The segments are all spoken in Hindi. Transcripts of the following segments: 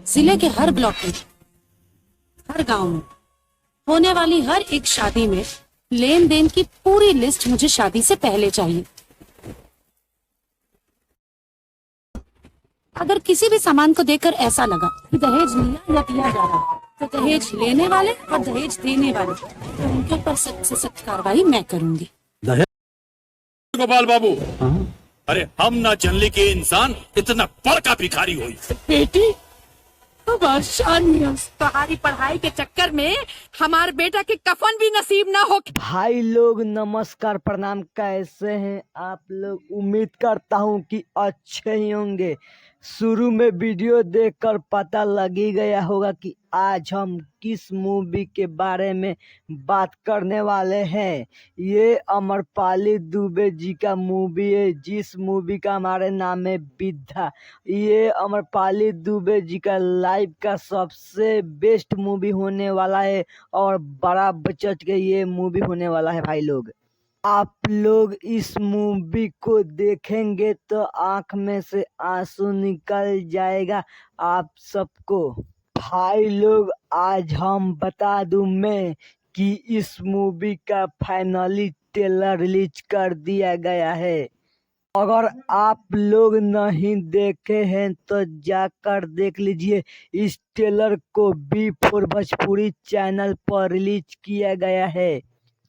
जिले के हर ब्लॉक में, हर गांव में होने वाली हर एक शादी में लेन देन की पूरी लिस्ट मुझे शादी से पहले चाहिए। अगर किसी भी सामान को देखकर ऐसा लगा कि दहेज लिया या दिया जा रहा है, तो दहेज लेने वाले और दहेज देने वाले, तो उनके ऊपर सख्त से सख्त कार्रवाई मैं करूंगी। गोपाल बाबू, अरे हम ना जनली के इंसान इतना बड़का भिखारी हुई। बेटी तुम्हारी पढ़ाई के चक्कर में हमारे बेटा के कफन भी नसीब ना हो। भाई लोग नमस्कार प्रणाम, कैसे हैं आप लोग? उम्मीद करता हूं कि अच्छे ही होंगे। शुरू में वीडियो देखकर पता लग ही गया होगा कि आज हम किस मूवी के बारे में बात करने वाले हैं। ये अमरपाली दुबे जी का मूवी है, जिस मूवी का हमारे नाम है विद्या। ये अमरपाली दुबे जी का लाइफ का सबसे बेस्ट मूवी होने वाला है और बड़ा बजट के ये मूवी होने वाला है। भाई लोग, आप लोग इस मूवी को देखेंगे तो आंख में से आंसू निकल जाएगा आप सबको। भाई लोग, आज हम बता दूं मैं कि इस मूवी का फाइनली ट्रेलर रिलीज कर दिया गया है। अगर आप लोग नहीं देखे हैं तो जाकर देख लीजिए। इस ट्रेलर को B4 भोजपुरी चैनल पर रिलीज किया गया है।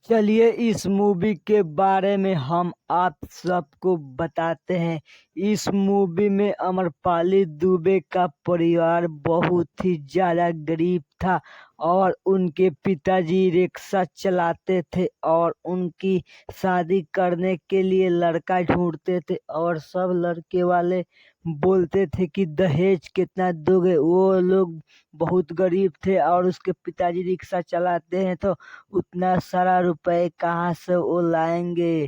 चलिए इस मूवी के बारे में हम आप सबको बताते हैं। इस मूवी में अमरपाली दुबे का परिवार बहुत ही ज़्यादा गरीब था और उनके पिताजी रिक्शा चलाते थे और उनकी शादी करने के लिए लड़का ढूंढते थे और सब लड़के वाले बोलते थे कि दहेज कितना दोगे। वो लोग बहुत गरीब थे और उसके पिताजी रिक्शा चलाते हैं तो उतना सारा रुपए कहाँ से वो लाएंगे।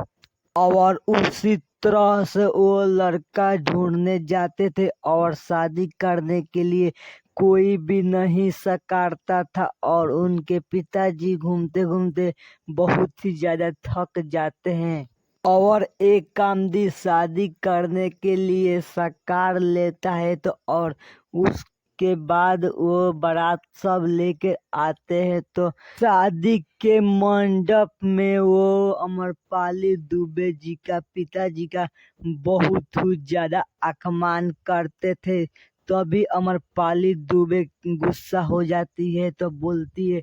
और उसी तरह से वो लड़का ढूंढने जाते थे और शादी करने के लिए कोई भी नहीं सकारता था और उनके पिताजी घूमते घूमते बहुत ही ज्यादा थक जाते हैं और एक कामदी शादी करने के लिए सकार लेता है तो और उसके बाद वो बारात सब लेके आते हैं तो शादी के मंडप में वो अमरपाली दुबे जी का पिताजी का बहुत ही ज्यादा अपमान करते थे। तभी अमरपाली दुबे गुस्सा हो जाती है तो बोलती है,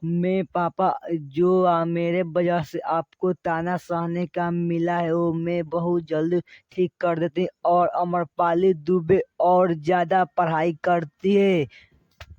मैं पापा जो मेरे वजह से आपको ताना सहने का मिला है वो मैं बहुत जल्दी ठीक कर देती। और अमरपाली दुबे और ज्यादा पढ़ाई करती है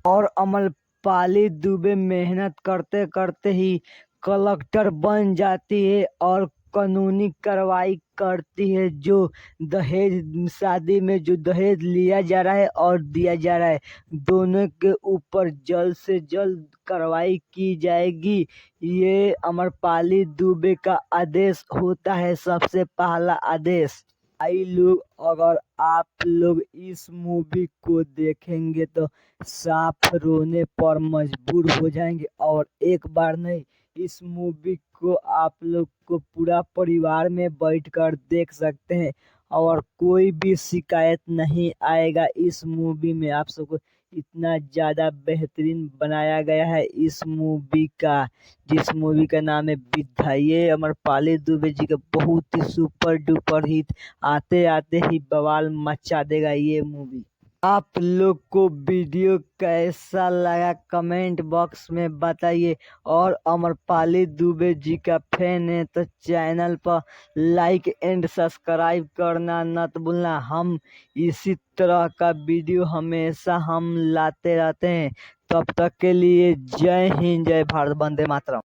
और अमरपाली दुबे मेहनत करते करते ही कलेक्टर बन जाती है और कानूनी कार्रवाई करती है। जो दहेज शादी में जो दहेज लिया जा रहा है और दिया जा रहा है, दोनों के ऊपर जल्द से जल्द कार्रवाई की जाएगी। ये अमरपाली दुबे का आदेश होता है, सबसे पहला आदेश। भाई लोग, अगर आप लोग इस मूवी को देखेंगे तो साफ रोने पर मजबूर हो जाएंगे। और एक बार नहीं, इस मूवी को आप लोग को पूरा परिवार में बैठकर देख सकते हैं और कोई भी शिकायत नहीं आएगा। इस मूवी में आप सबको इतना ज्यादा बेहतरीन बनाया गया है इस मूवी का, जिस मूवी का नाम है विद्या। ये अमरपाली दुबे जी का बहुत ही सुपर डुपर हिट, आते आते ही बवाल मचा देगा ये मूवी। आप लोग को वीडियो कैसा लगा कमेंट बॉक्स में बताइए और अमरपाली दुबे जी का फैन है तो चैनल पर लाइक एंड सब्सक्राइब करना मत भूलना। हम इसी तरह का वीडियो हमेशा हम लाते रहते हैं। तब तक के लिए जय हिंद, जय भारत, वंदे मातरम।